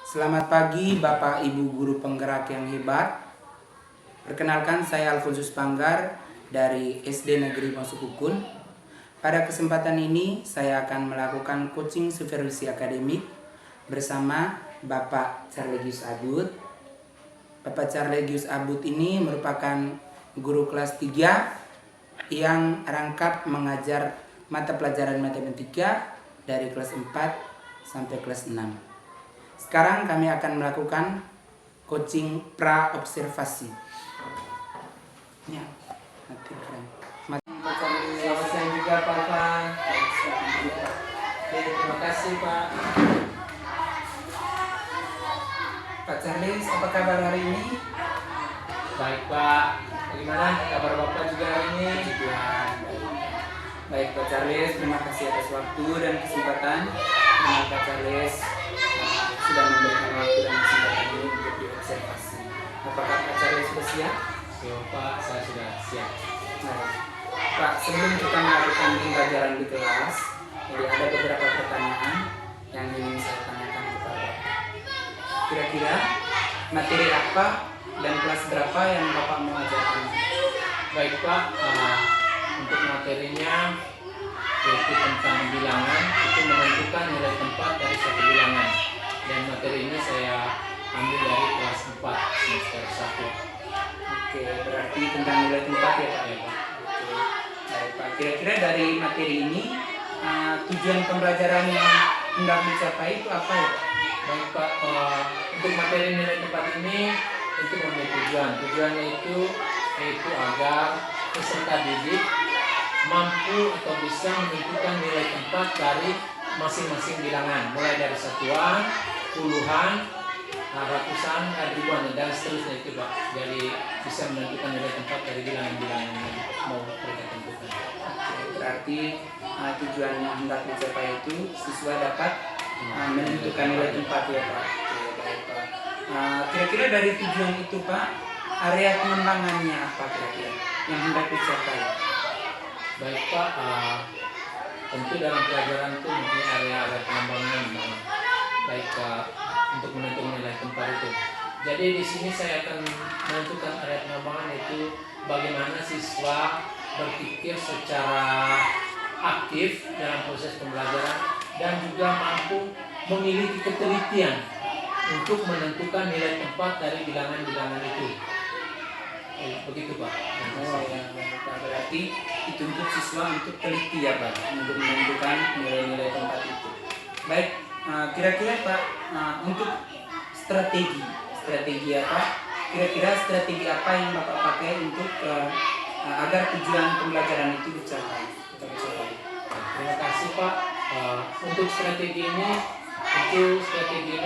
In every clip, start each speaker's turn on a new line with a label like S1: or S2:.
S1: Selamat pagi Bapak Ibu Guru Penggerak yang hebat. Perkenalkan, saya Alfonsus Panggar dari SD Negeri Masukukun. Pada kesempatan ini saya akan melakukan coaching supervisi akademik bersama Bapak Charlegius Abud. Bapak Charlegius Abud ini merupakan guru kelas 3 yang rangkap mengajar mata pelajaran matematika dari kelas 4 sampai kelas 6. Sekarang kami akan melakukan coaching pra-observasi. Ya, mati keren.
S2: Selamat siang juga Pak. Terima kasih Pak.
S1: Pak Charles, apa kabar hari ini?
S2: Baik Pak. Bagaimana kabar Bapak juga hari ini?
S1: Baik Pak Charles, terima kasih atas waktu dan kesempatan. Terima Pak Charles sudah memberikan waktu dan kesempatan ini untuk diobservasi. Apakah Pak Charles sudah siap?
S2: Siap Pak, saya sudah siap.
S1: Baik. Pak, sebelum kita melakukan pembelajaran di kelas, jadi ada beberapa pertanyaan yang ingin saya tanyakan kepada Bapak. Kira-kira materi apa dan kelas berapa yang Bapak mau ajarkan?
S2: Baik Pak, untuk materinya yaitu tentang bilangan, itu menentukan nilai tempat dari satu bilangan. Dan materi ini saya ambil dari kelas 4 semester 1.
S1: Oke, berarti tentang nilai tempat ya Pak?
S2: Ya Pak.
S1: Oke, baik Pak. Kira-kira dari materi ini tujuan pembelajaran yang hendak dicapai itu apa ya Pak?
S2: Baik Pak, untuk materi nilai tempat ini itu memiliki tujuan. Tujuannya yaitu agar peserta didik mampu atau bisa menentukan nilai tempat dari masing-masing bilangan, mulai dari satuan, puluhan, ratusan, ribuan, dan seterusnya itu Pak. Jadi bisa menentukan nilai tempat dari bilangan-bilangan yang mau mereka tentukan.
S1: Oke, berarti tujuan yang hendak dicapai itu siswa dapat menentukan nilai tempat ya Pak. Oke, baik Pak. Kira-kira dari tujuan itu Pak, area pengembangannya apa kira-kira yang hendak dicapai?
S2: Baik Pak, tentu dalam pelajaran itu mempunyai area-area pengembangan, baik Pak, untuk menentukan nilai tempat itu. Jadi di sini saya akan menentukan area pengembangan itu bagaimana siswa berpikir secara aktif dalam proses pembelajaran dan juga mampu memiliki ketelitian untuk menentukan nilai tempat dari bilangan-bilangan itu. Begitu Pak.
S1: Oh ya, Pak. Berarti dituntut siswa untuk teliti ya Pak, untuk menentukan nilai-nilai tempat itu. Baik, kira-kira Pak, untuk strategi apa? Kira-kira strategi apa yang Bapak pakai untuk agar tujuan pembelajaran itu dicapai?
S2: Terima kasih Pak. Untuk strategi ini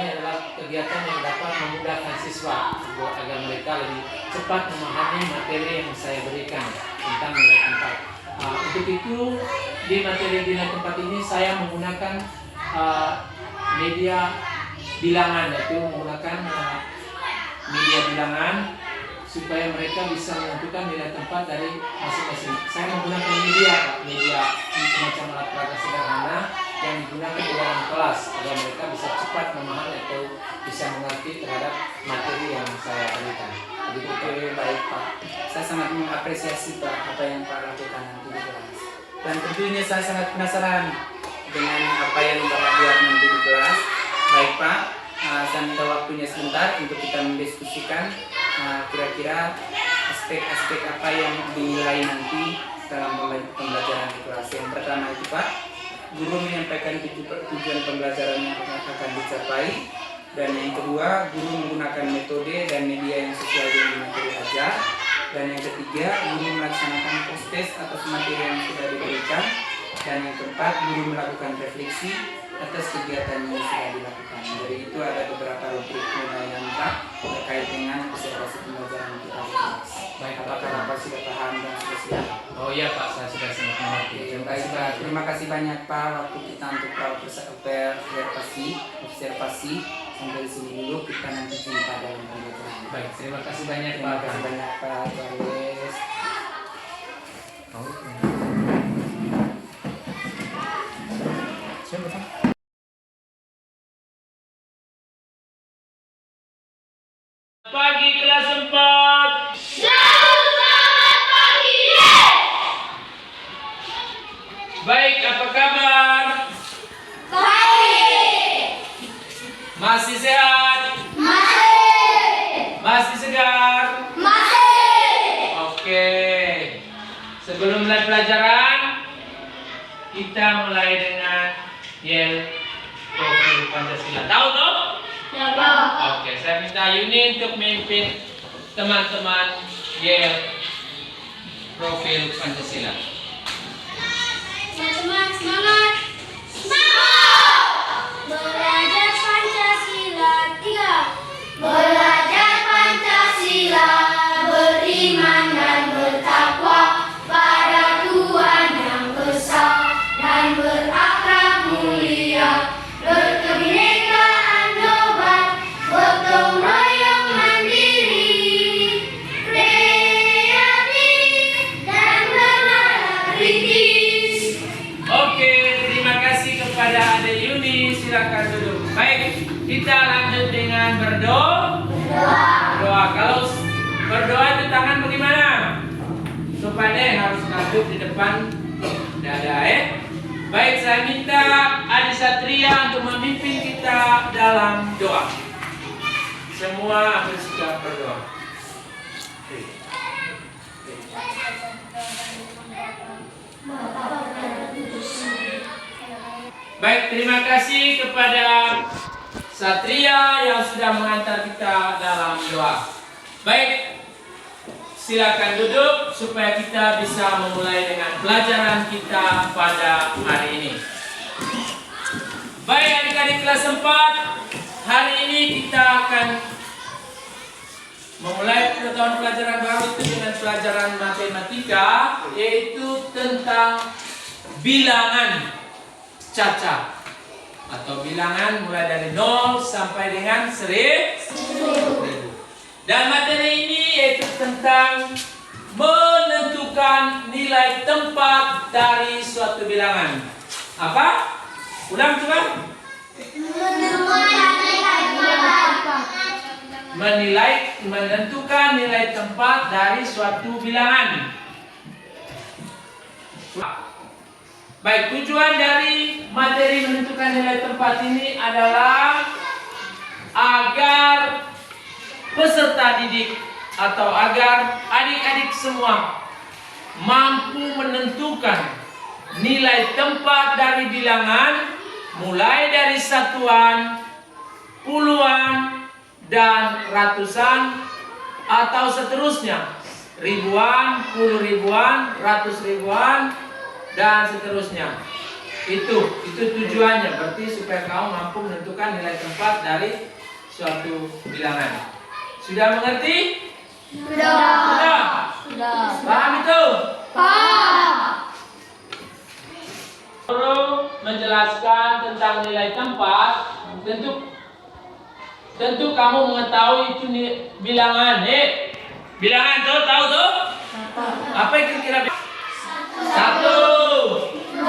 S2: adalah kegiatan yang dapat memudahkan siswa agar mereka lebih cepat memahami materi yang saya berikan tentang nilai tempat. Untuk itu di materi nilai tempat ini saya menggunakan media bilangan, yaitu menggunakan media bilangan supaya mereka bisa menentukan nilai tempat dari masing-masing. Saya menggunakan media semacam alat peraga sederhana yang digunakan di dalam kelas agar mereka bisa cepat memahami atau bisa mengerti terhadap materi yang saya berikan.
S1: Oke, baik Pak. Saya sangat mengapresiasi Pak apa yang Pak lakukan nanti di kelas. Dan tentunya saya sangat penasaran dengan apa yang Bapak buat nanti di kelas. Baik Pak, saya minta waktunya sebentar untuk kita mendiskusikan kira-kira aspek-aspek apa yang dinilai nanti dalam pembelajaran di kelas. Yang pertama itu Pak, guru menyampaikan tujuan pembelajaran yang akan dicapai, dan yang kedua, guru menggunakan metode dan media yang sesuai dengan materi ajar, dan yang ketiga, guru melaksanakan post-test atas materi yang sudah diberikan, dan yang keempat, guru melakukan refleksi atas kegiatan yang sudah dilakukan. Jadi itu ada beberapa rubrik yang lengkap terkait dengan observasi pembelajaran kita di kelas.
S2: Baik,
S1: apakah Bapak sudah paham dan sudah siap?
S2: Oh iya Pak, saya sudah sangat mengerti.
S1: Terima kasih banyak Pak waktu kita untuk observasi sampai di sini dulu, kita nanti jumpa dalam pembelajaran.
S2: Baik, terima kasih banyak
S1: Terima
S2: Pak.
S1: kasih banyak Pak Charles.
S2: Siapa Pak? Pagi kelas 4.
S3: Selamat pagi.
S2: Baik, apa kabar?
S3: Baik.
S2: Masih sehat?
S3: Masih.
S2: Masih segar?
S3: Masih.
S2: Oke. Sebelum mulai pelajaran, kita mulai dengan yel profil Pancasila. Tahu toh?
S3: Coba.
S2: Oke, saya minta Yuni untuk memimpin teman-teman yel profil Pancasila.
S3: Teman-teman semangat. Semangat. Belajar Pancasila 3. Belajar Pancasila, beriman dan bertakwa pada Tuhan yang Esa dan berakhlak mulia, berkebinekaan hebat, gotong royong mandiri, kreatif dan bernalar kritis.
S2: Oke, terima kasih kepada Ade Yuni. Silakan duduk. Baik, kita lanjut dengan berdoa. Berdoa. Kalau berdoa itu tangan bagaimana? Supaya harus ngaduk di depan dada. Baik, saya minta Adi Satria untuk memimpin kita dalam doa. Semua ambil sikap berdoa. Baik, terima kasih kepada Satria yang sudah mengantar kita dalam doa. Baik, silakan duduk supaya kita bisa memulai dengan pelajaran kita pada hari ini. Baik, adik-adik kelas 4, hari ini kita akan memulai tahun pelajaran baru itu dengan pelajaran matematika, yaitu tentang bilangan caca atau bilangan mulai dari 0 sampai dengan 1000. Dan materi ini yaitu tentang menentukan nilai tempat dari suatu bilangan. Apa? Ulang coba. Menentukan nilai tempat dari suatu bilangan. Baik, tujuan dari materi menentukan nilai tempat ini adalah agar peserta didik atau agar adik-adik semua mampu menentukan nilai tempat dari bilangan mulai dari satuan, puluhan, dan ratusan atau seterusnya, ribuan, puluh ribuan, ratus ribuan, dan seterusnya. Itu tujuannya, berarti supaya kamu mampu menentukan nilai tempat dari suatu bilangan. Sudah mengerti? Sudah. Paham itu?
S3: Paham.
S2: Guru menjelaskan tentang nilai tempat, tentu kamu mengetahui itu bilangan. Bilangan tahu tuh? Apa yang kira-kira? 1, 2,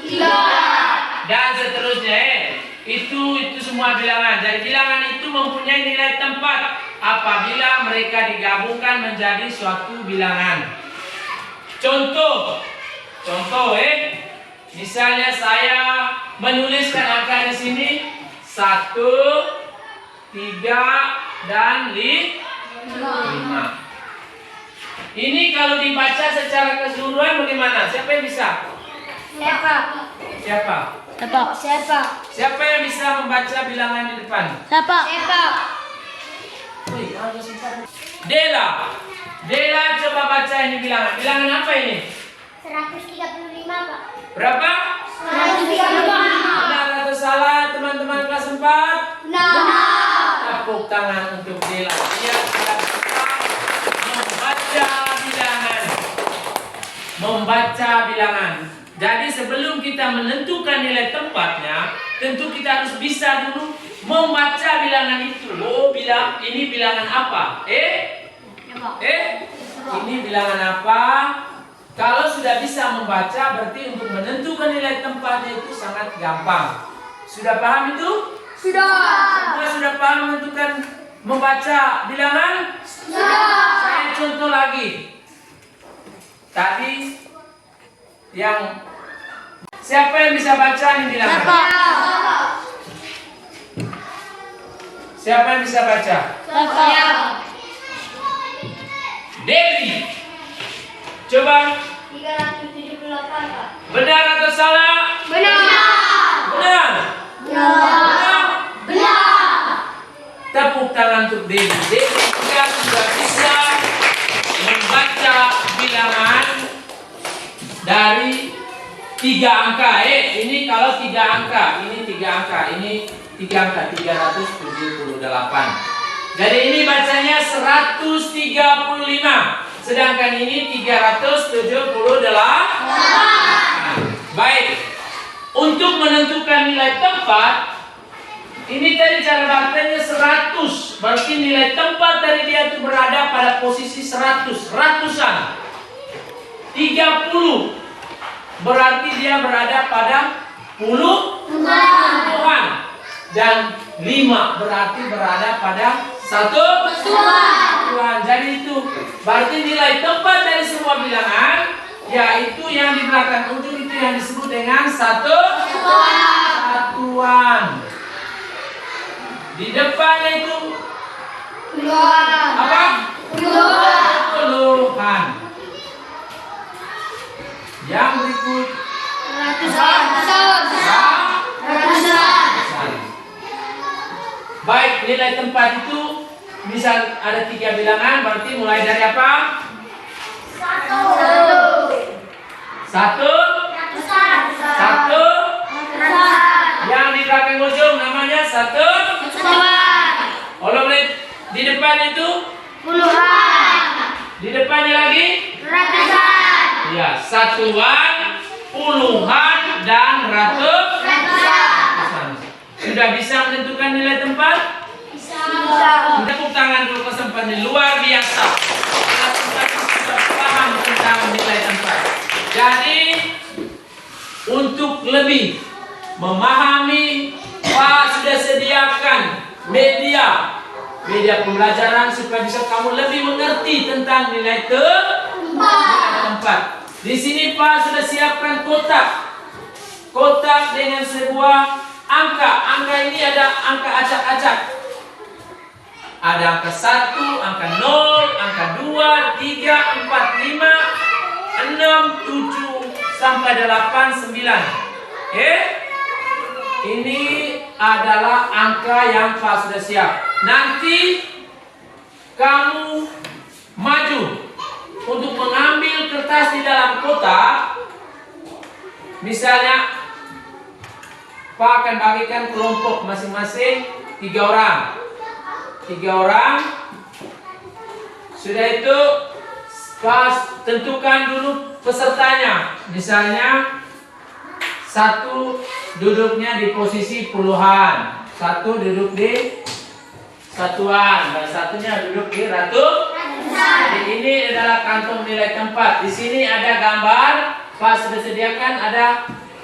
S2: 3, dan seterusnya. Itu semua bilangan. Jadi bilangan itu mempunyai nilai tempat apabila mereka digabungkan menjadi suatu bilangan. Contoh, misalnya saya menuliskan angka di sini 1, 3, dan 5. Ini kalau dibaca secara keseluruhan bagaimana? Siapa yang bisa? Siapa? Siapa yang bisa membaca bilangan di depan? Dela coba baca ini bilangan. Bilangan apa ini?
S3: 135, Pak.
S2: Berapa?
S3: 135.
S2: Benar atau salah teman-teman kelas 4?
S3: Benar.
S2: Tepuk tangan untuk Dela. Dia sudah bisa membaca bilangan. Jadi sebelum kita menentukan nilai tempatnya, tentu kita harus bisa dulu membaca bilangan itu. Ini bilangan apa? Ini bilangan apa? Kalau sudah bisa membaca, berarti untuk menentukan nilai tempatnya itu sangat gampang. Sudah paham itu?
S3: Sudah.
S2: Semua sudah paham menentukan membaca bilangan? Saya contoh lagi. Tadi yang siapa yang bisa baca ini bilangan? Siapa yang bisa baca? Dewi. Coba
S3: 378, Pak.
S2: benar atau salah?
S3: Benar.
S2: Benar. Benar.
S3: Benar.
S2: Tepuk tangan untuk Dewi. Dewi juga sudah bisa membaca bilangan dari 3 angka. Ini kalau 3 angka, ini 3 angka, ini 3 angka, 378. Jadi ini bacanya 135. Sedangkan ini 378. Baik. Untuk menentukan nilai tempat, ini tadi cara bacanya 100. Berarti nilai tempat dari dia itu berada pada posisi 100, ratusan. 30 berarti dia berada pada puluhan. Dan 5 berarti berada pada satuan. Jadi itu berarti nilai tempat dari semua bilangan, yaitu yang di belakang ujung itu yang disebut dengan satuan. Di depannya itu apa? Puluhan. Yang berikut ratusan. Baik, nilai tempat itu bisa ada 3 bilangan, berarti mulai dari apa? 1. Yang di belakang ujung namanya 1. Kalau boleh di depan itu di depannya lagi ya, satuan, puluhan, dan ratusan. Sudah bisa menentukan nilai tempat? Tepuk tangan dulu kesempatan luar biasa. Kita sudah paham tentang nilai tempat. Jadi untuk lebih memahami, Pak sudah sediakan media pembelajaran supaya bisa kamu lebih mengerti tentang nilai tempat. Di sini Pak sudah siapkan kotak dengan sebuah angka. Angka ini ada angka acak-acak. Ada angka 1, angka 0, angka 2, 3, 4, 5, 6, 7, sampai 8, 9. Ini adalah angka yang Pak sudah siap. Nanti kamu maju untuk mengambil kertas di dalam kotak. Misalnya Pak akan bagikan kelompok masing-masing 3 orang. 3 orang. Sudah itu Pak tentukan dulu pesertanya. Misalnya 1 duduknya di posisi puluhan, 1 duduk di satuan, dan 1-nya duduk di ratusan. Jadi ini adalah kantong nilai tempat. Di sini ada gambar. Pak sudah sediakan ada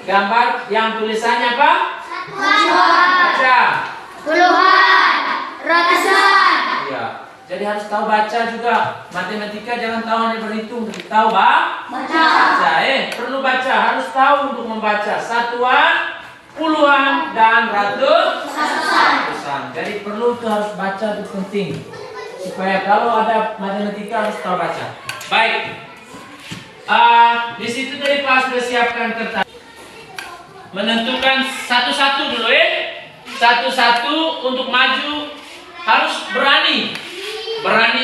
S2: gambar yang tulisannya apa? Baca. Puluhan, ratusan. Iya. Jadi harus tahu baca juga. Matematika jangan tahu hanya berhitung, tapi tahu baca. Perlu baca, harus tahu untuk membaca satuan, puluhan, dan ratusan. Jadi perlu tuh harus baca, itu penting. Supaya kalau ada matematika harus tahu baca. Baik. Di situ tadi Pak sudah siapkan kertas. Menentukan satu-satu dulu satu-satu untuk maju, harus berani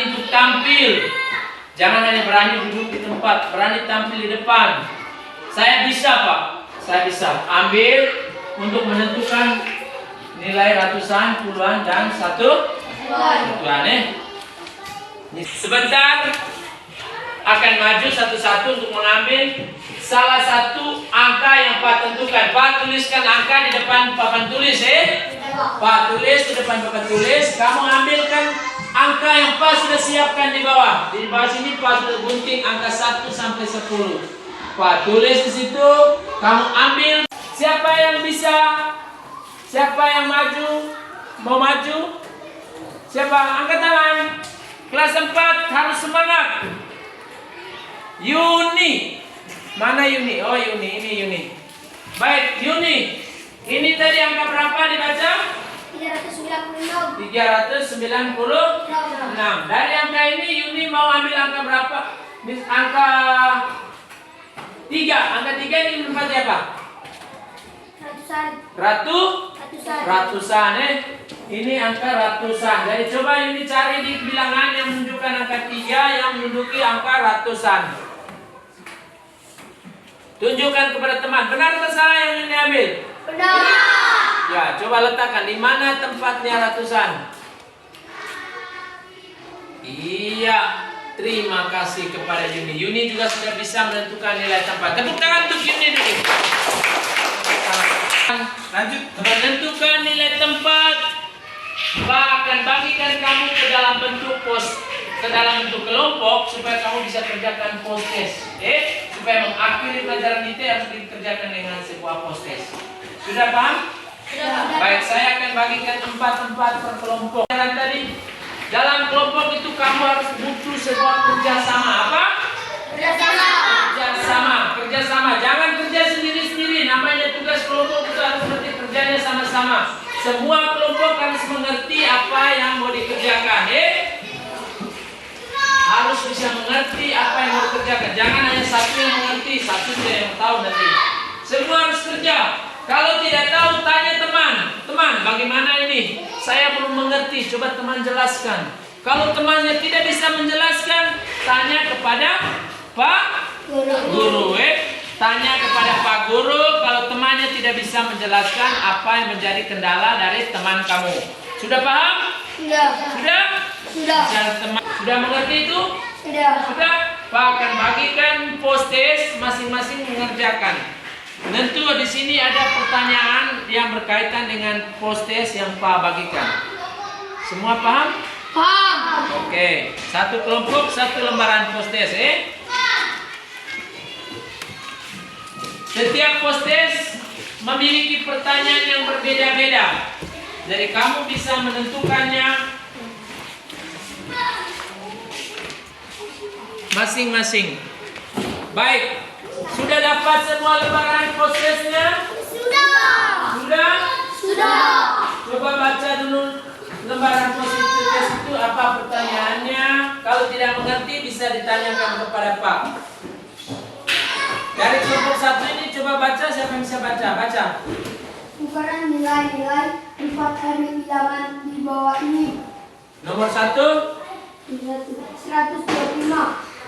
S2: untuk tampil. Jangan hanya berani duduk di tempat, berani tampil di depan. Saya bisa Pak, saya bisa ambil untuk menentukan nilai ratusan, puluhan, dan satuan. Sebentar akan maju satu-satu untuk mengambil salah satu angka yang Pak tentukan. Pak tuliskan angka di depan papan tulis Pak tulis di depan papan tulis. Kamu ambilkan angka yang Pak sudah siapkan di bawah. Di bawah sini Pak sudah gunting angka 1 sampai 10. Pak tulis di situ. Kamu ambil. Siapa yang bisa? Siapa yang maju? Mau maju? Siapa? Angkat tangan. Kelas 4 harus semangat. Yuni. Mana Yuni? Oh Yuni, ini Yuni. Baik, Yuni. Ini tadi angka berapa dibaca?
S3: 396.
S2: 396. Dari angka ini Yuni mau ambil angka berapa? Angka 3. Angka 3 ini menempati apa?
S3: Ratusan.
S2: Ratusan. Ini angka ratusan. Jadi coba Yuni cari di bilangan yang menunjukkan angka 3 yang menduduki angka ratusan. Tunjukkan kepada teman. Benar atau salah yang Yuni ambil?
S3: Benar.
S2: Ya, coba letakkan di mana tempatnya ratusan. Iya, terima kasih kepada Yuni. Yuni juga sudah bisa menentukan nilai tempat. Tepuk tangan untuk Yuni dulu.
S1: Lanjut.
S2: Menentukan nilai tempat. Pak akan bagikan kamu ke dalam bentuk ke dalam bentuk kelompok supaya kamu bisa kerjakan post test. Supaya mengakhiri pelajaran itu harus dikerjakan dengan sebuah post test. Sudah paham?
S3: Sudah.
S2: Baik, saya akan bagikan 4 tempat per kelompok. Dan tadi dalam kelompok itu kamu harus butuh sebuah kerjasama. Apa? Kerjasama. Jangan kerja sendiri-sendiri. Namanya tugas kelompok itu harus berarti kerjanya sama-sama. Semua kelompok harus mengerti apa yang mau dikerjakan. Harus bisa mengerti apa yang mau dikerjakan. Jangan hanya satu yang mengerti, satu yang tahu nanti. Semua harus kerja. Kalau tidak tahu, tanya teman. Teman, bagaimana ini? Saya belum mengerti, coba teman jelaskan. Kalau temannya tidak bisa menjelaskan, tanya kepada Pak Guru. Tanya kepada Pak Guru. Kalau temannya tidak bisa menjelaskan apa yang menjadi kendala dari teman kamu. Sudah paham? Sudah? Sudah mengerti itu? Sudah? Pak akan bagikan post test, masing-masing mengerjakan. Tentu di sini ada pertanyaan yang berkaitan dengan post test yang Pak bagikan. Semua paham?
S3: Paham.
S2: Oke, satu kelompok, satu lembaran post test. Setiap post test memiliki pertanyaan yang berbeda-beda. Jadi kamu bisa menentukannya masing-masing. Baik. Sudah dapat semua lembaran post testnya? Sudah? Coba baca dulu lembaran post test itu apa pertanyaannya. Kalau tidak mengerti bisa ditanyakan kepada Pak. Dari kelompok 1 ini coba baca, siapa yang bisa baca? Baca.
S3: Ukuran nilai-nilai 4 dari bilangan di bawah ini.
S2: Nomor 1.
S3: 125.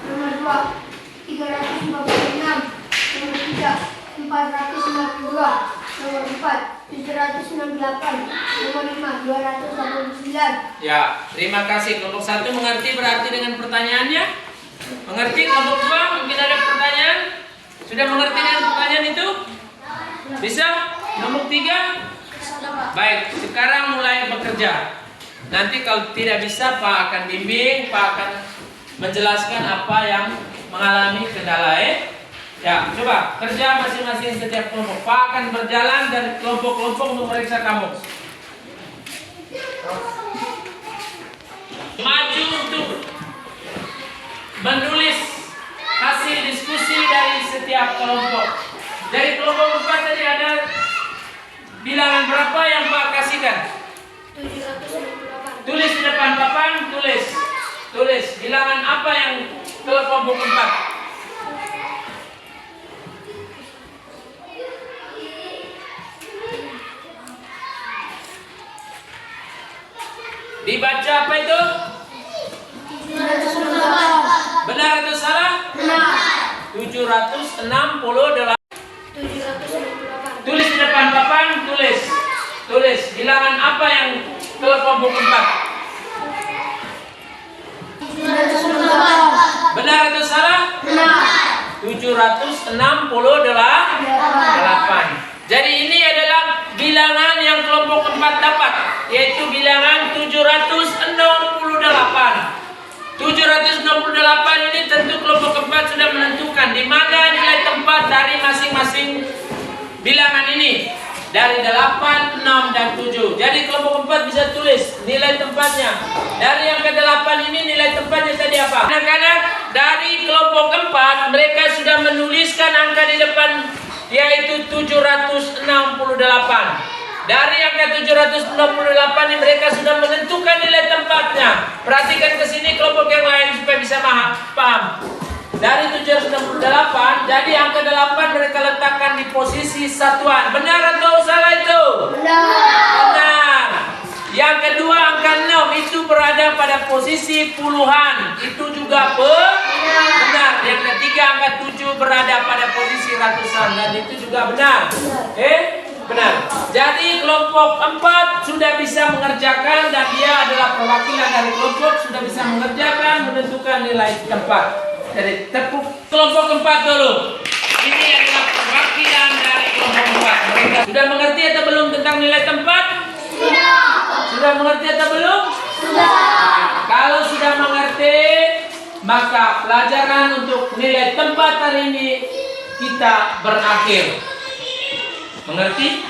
S3: Nomor 2. 356. Nomor 3. 492. Nomor 4. 768. Nomor 5. 289.
S2: Ya, terima kasih. Kelompok 1 mengerti berarti dengan pertanyaannya? Mengerti? Kelompok 2 mungkin ada pertanyaan? Sudah mengerti dengan pertanyaan itu? Bisa? Nomor 3? Baik, sekarang mulai bekerja. Nanti kalau tidak bisa, Pak akan bimbing, Pak akan menjelaskan apa yang mengalami kendala. Ya, coba kerja masing-masing setiap kelompok. Pak akan berjalan dari kelompok-kelompok untuk meriksa kamu. Maju untuk menulis hasil diskusi dari setiap kelompok. Dari kelompok 4 tadi ada bilangan berapa yang Pak kasihkan?
S3: 768.
S2: Tulis di depan papan, tulis bilangan apa yang ke kelompok 4. Dibaca apa itu?
S3: 768.
S2: Benar atau salah?
S3: Benar.
S2: 768.
S3: 768.
S2: Tulis di depan papan, tulis bilangan apa yang ke kelompok 4.
S3: 768.
S2: Benar atau salah?
S3: Benar.
S2: 768. Jadi ini adalah bilangan yang kelompok 4 dapat, yaitu bilangan 768. 768 ini tentu kelompok 4 sudah menentukan di mana nilai tempat dari masing-masing bilangan ini. dari 8, 6, dan 7. Jadi kelompok 4 bisa tulis nilai tempatnya. Dari yang ke-8 ini nilai tempatnya tadi apa? Anak-anak, dari kelompok 4 mereka sudah menuliskan angka di depan, yaitu 768. Dari angka 768 ini mereka sudah menentukan nilai tempatnya. Perhatikan ke sini kelompok yang lain supaya bisa paham. Dari 768, jadi angka 8 mereka letakkan di posisi satuan. Benar atau salah itu? Benar. Yang kedua angka 6 itu berada pada posisi puluhan. Itu juga benar. Yang ketiga angka 7 berada pada posisi ratusan, dan itu juga benar. Benar. Jadi kelompok 4 sudah bisa mengerjakan, dan dia adalah perwakilan dari kelompok, sudah bisa mengerjakan, menentukan nilai tempat. Jadi tepuk kelompok 4 dulu. Ini adalah perwakilan dari kelompok 4. Mereka sudah mengerti atau belum tentang nilai tempat? Sudah mengerti atau belum? Nah, kalau sudah mengerti, maka pelajaran untuk nilai tempat hari ini kita berakhir. Mengerti?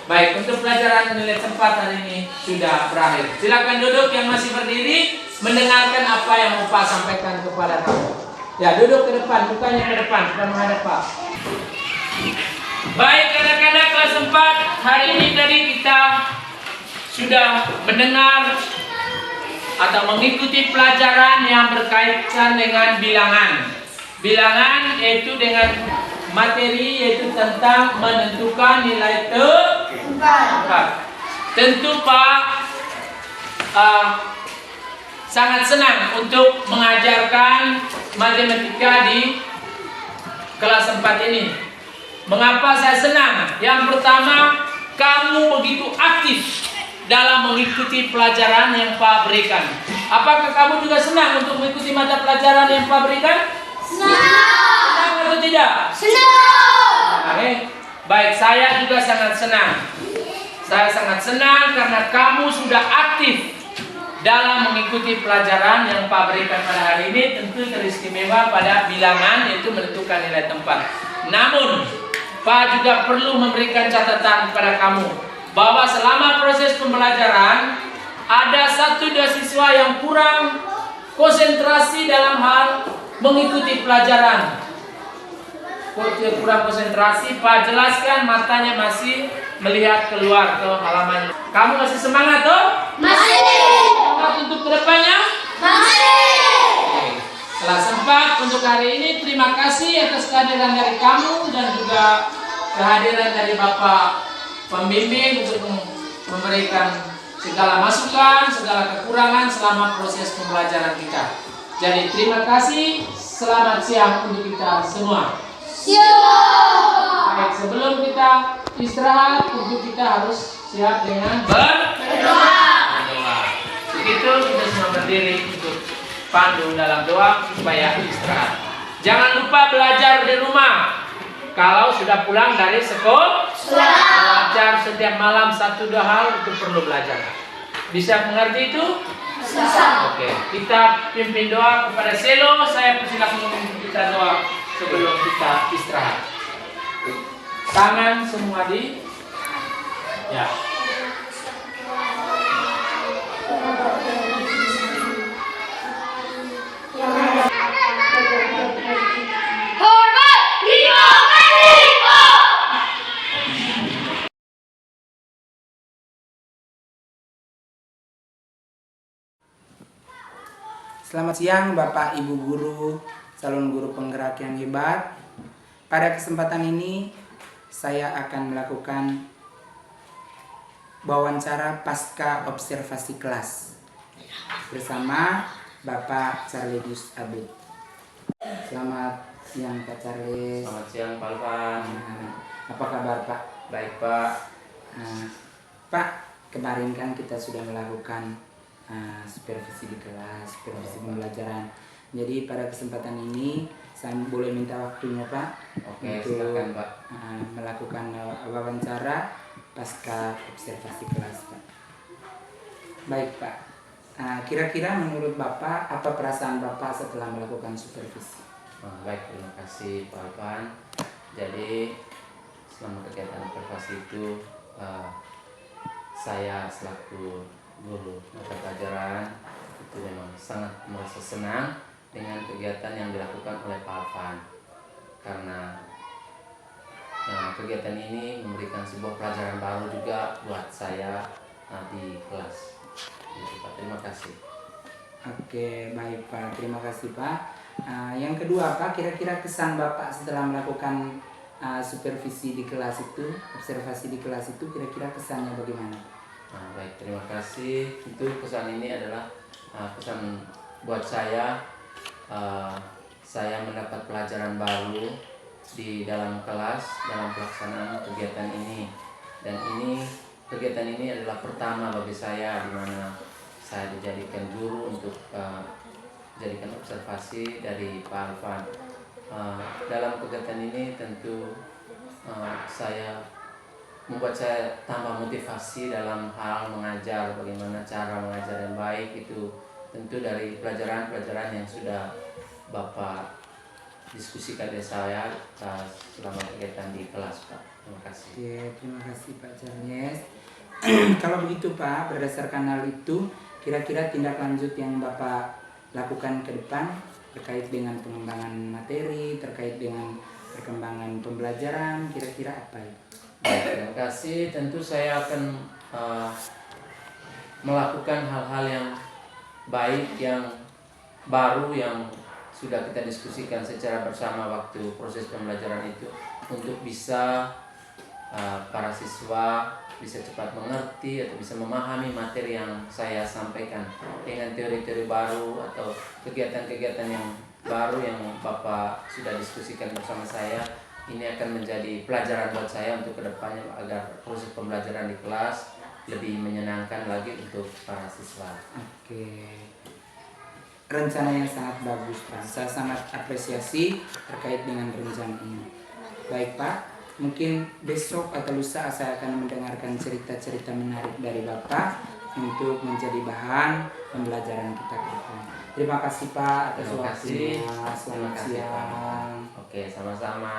S2: Baik, untuk pelajaran nilai tempat hari ini sudah berakhir. Silakan duduk yang masih berdiri, mendengarkan apa yang Pak sampaikan kepada kamu. Ya, duduk ke depan, mukanya ke depan, sudah menghadap Pak. Baik, anak-anak kelas 4, hari ini tadi kita sudah mendengar atau mengikuti pelajaran yang berkaitan dengan bilangan. Bilangan yaitu dengan materi, yaitu tentang menentukan nilai tempat. Tentu Pak sangat senang untuk mengajarkan matematika di kelas 4 ini. Mengapa saya senang? Yang pertama, kamu begitu aktif dalam mengikuti pelajaran yang Pak berikan. Apakah kamu juga senang untuk mengikuti mata pelajaran yang Pak berikan? Senang atau tidak? Senang. Baik, saya juga sangat senang. Saya sangat senang karena kamu sudah aktif dalam mengikuti pelajaran yang Pak berikan pada hari ini. Tentu teristimewa pada bilangan, yaitu menentukan nilai tempat. Namun, Pak juga perlu memberikan catatan kepada kamu bahwa selama proses pembelajaran ada 1-2 siswa yang kurang konsentrasi dalam hal mengikuti pelajaran. Kurang konsentrasi, Pak jelaskan, matanya masih melihat keluar ke halaman. Kamu masih semangat toh? Masih. Semangat untuk kedepannya? Masih. Kelas 4 untuk hari ini, terima kasih atas kehadiran dari kamu dan juga kehadiran dari Bapak pembimbing untuk memberikan segala masukan, segala kekurangan selama proses pembelajaran kita. Jadi terima kasih, selamat siang untuk kita semua. Baik, sebelum kita istirahat, untuk kita harus siap dengan berdoa. Begitu kita semua berdiri untuk pandu dalam doa supaya istirahat. Jangan lupa belajar di rumah. Kalau sudah pulang dari sekolah, belajar setiap malam 1-2 hal itu perlu belajar. Bisa mengerti itu? Bisa. Oke, kita pimpin doa kepada Selo. Saya persilakan untuk kita doa sebelum kita istirahat. Tangan semua di ya.
S1: Selamat siang Bapak Ibu Guru, calon guru penggerak yang hebat. Pada kesempatan ini saya akan melakukan wawancara pasca observasi kelas bersama Bapak Charles Abid. Selamat siang Pak Charles.
S2: Selamat siang Pak Alvan.
S1: Apa kabar Pak?
S2: Baik Pak.
S1: Pak, kemarin kan kita sudah melakukan supervisi di kelas, supervisi pembelajaran. Jadi pada kesempatan ini saya boleh minta waktunya Pak.
S2: Oke,
S1: untuk
S2: silakan Pak.
S1: Melakukan wawancara pasca observasi kelas Pak. Baik Pak, kira-kira menurut Bapak apa perasaan Bapak setelah melakukan supervisi?
S2: Baik, terima kasih Pak Alvan. Jadi selama kegiatan observasi itu saya selaku guru mata pelajaran itu memang sangat merasa senang dengan kegiatan yang dilakukan oleh Pak Alvan, karena kegiatan ini memberikan sebuah pelajaran baru juga buat saya di kelas. Gitu, Pak. Terima kasih.
S1: Oke, baik Pak. Terima kasih Pak. Yang kedua Pak, kira-kira kesan Bapak setelah melakukan supervisi di kelas itu, observasi di kelas itu, kira-kira kesannya bagaimana?
S2: Baik, terima kasih. Itu kesan ini adalah kesan buat saya. Saya mendapat pelajaran baru di dalam kelas dalam pelaksanaan kegiatan ini, dan kegiatan ini adalah pertama bagi saya di mana saya dijadikan guru untuk jadikan observasi dari Pak Alvan. Dalam kegiatan ini tentu membuat saya tambah motivasi dalam hal mengajar, bagaimana cara mengajar yang baik itu tentu dari pelajaran-pelajaran yang sudah Bapak diskusikan dengan saya selama kegiatan di kelas, Pak. Terima kasih.
S1: Oke, terima kasih Pak Charles. Kalau begitu Pak, berdasarkan hal itu, kira-kira tindak lanjut yang Bapak lakukan ke depan terkait dengan pengembangan materi, terkait dengan perkembangan pembelajaran, kira-kira apa ya?
S2: Baik, terima kasih. Tentu saya akan melakukan hal-hal yang baik, yang baru, yang sudah kita diskusikan secara bersama waktu proses pembelajaran itu, untuk bisa para siswa bisa cepat mengerti atau bisa memahami materi yang saya sampaikan dengan teori-teori baru atau kegiatan-kegiatan yang baru yang Bapak sudah diskusikan bersama saya. Ini akan menjadi pelajaran buat saya untuk kedepannya agar proses pembelajaran di kelas lebih menyenangkan lagi untuk para siswa.
S1: Oke, rencana yang sangat bagus Pak. Saya sangat apresiasi terkait dengan rencana ini. Baik Pak, mungkin besok atau lusa saya akan mendengarkan cerita-cerita menarik dari Bapak untuk menjadi bahan pembelajaran kita ke depan. Terima kasih Pak atas
S2: Terima kasih.
S1: waktunya. Selamat
S2: Terima kasih, Pak.
S1: siang.
S2: Oke, sama-sama.